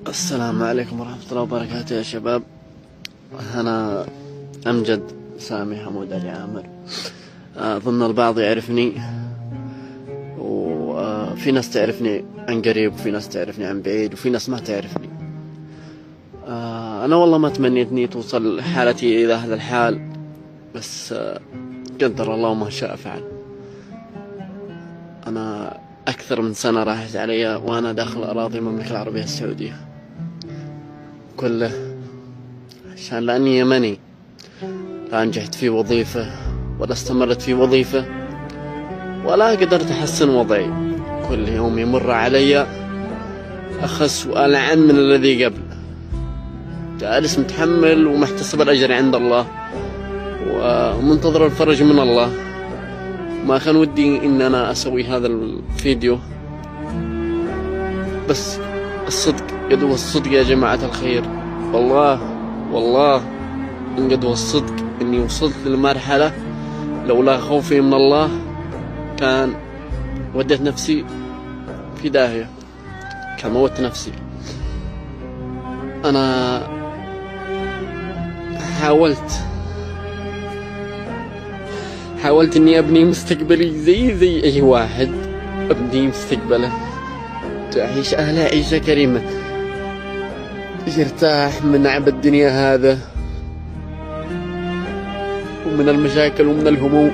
السلام عليكم ورحمة الله وبركاته يا شباب. أنا أمجد سامي حمود علي عامر. أظن البعض يعرفني، وفي ناس تعرفني عن قريب وفي ناس تعرفني عن بعيد وفي ناس ما تعرفني. أنا والله ما تمنيت إني توصل حالتي إلى هذا الحال، بس قدر الله وما شاء فعل. أنا أكثر من سنة راحت علي وأنا داخل أراضي المملكة العربية السعودية كله، عشان لأني يمني لا نجحت في وظيفة ولا استمرت في وظيفة ولا قدرت أحسن وضعي. كل يوم يمر علي أخس وألعن من الذي قبل. جالس متحمل ومحتسب الأجر عند الله ومنتظر الفرج من الله. ما كان ودي إن أنا أسوي هذا الفيديو، بس الصدق قدوة الصدق يا جماعة الخير. والله إن قدوة الصدق إني وصلت للمرحلة لولا خوفي من الله كان وديت نفسي في داهية، كان موت نفسي. أنا حاولت إني أبني مستقبلي زي أي واحد، أبني مستقبله، تعيش أهله عيشة كريمة، يرتاح من عبء الدنيا هذا ومن المشاكل ومن الهموم.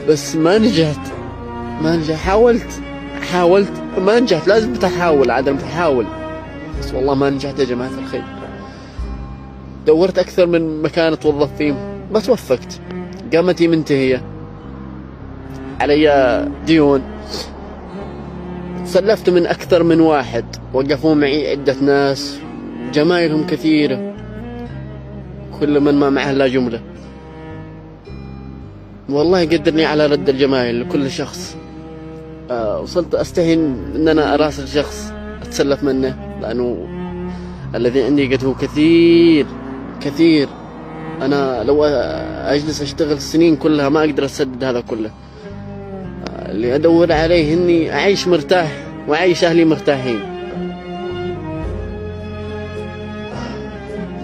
بس ما نجحت. حاولت ما نجحت. لازم تحاول، عدم تحاول، بس والله ما نجحت يا جماعة الخير. دورت أكثر من مكان أتوظف فيه ما توفقت. قامتي منتهية، علي ديون، سلفت من أكثر من واحد، وقفوا معي عدة ناس جمايلهم كثيرة، كل من ما معه لا جملة. والله يقدرني على رد الجمايل لكل شخص. وصلت أستهين أن أنا أراسل شخص أتسلف منه، لأنه الذي عندي قد هو كثير. أنا لو أجلس أشتغل سنين كلها ما أقدر أسدد هذا كله. اللي أدور عليه إني أعيش مرتاح وأعيش أهلي مرتاحين.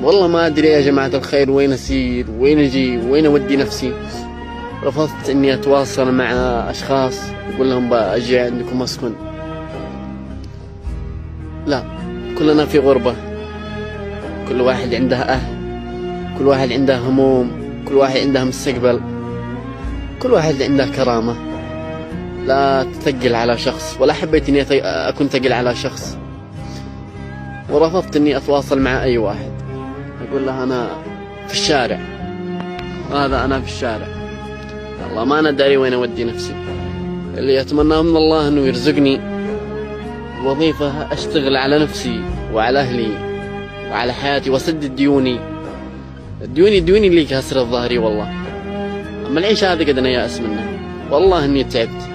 والله ما أدري يا جماعة الخير وين أسير، وين أجي، وين أودي نفسي. رفضت إني أتواصل مع أشخاص أقول لهم بأجي عندكم أسكن. لا، كلنا في غربة، كل واحد عنده أهل، كل واحد عنده هموم، كل واحد عنده مستقبل، كل واحد عنده كرامة. لا تثقل على شخص، ولا حبيت إني أكون ثقل على شخص، ورفضت إني أتواصل مع أي واحد. أقول له أنا في الشارع، أنا في الشارع. والله ما أنا داري وين أودي نفسي. اللي أتمناه من الله إنه يرزقني وظيفة أشتغل على نفسي وعلى أهلي وعلى حياتي وأسدد ديوني اللي كاسر ظهري. والله أما العيش هذا قد أنا يأس منه، والله إني تعبت.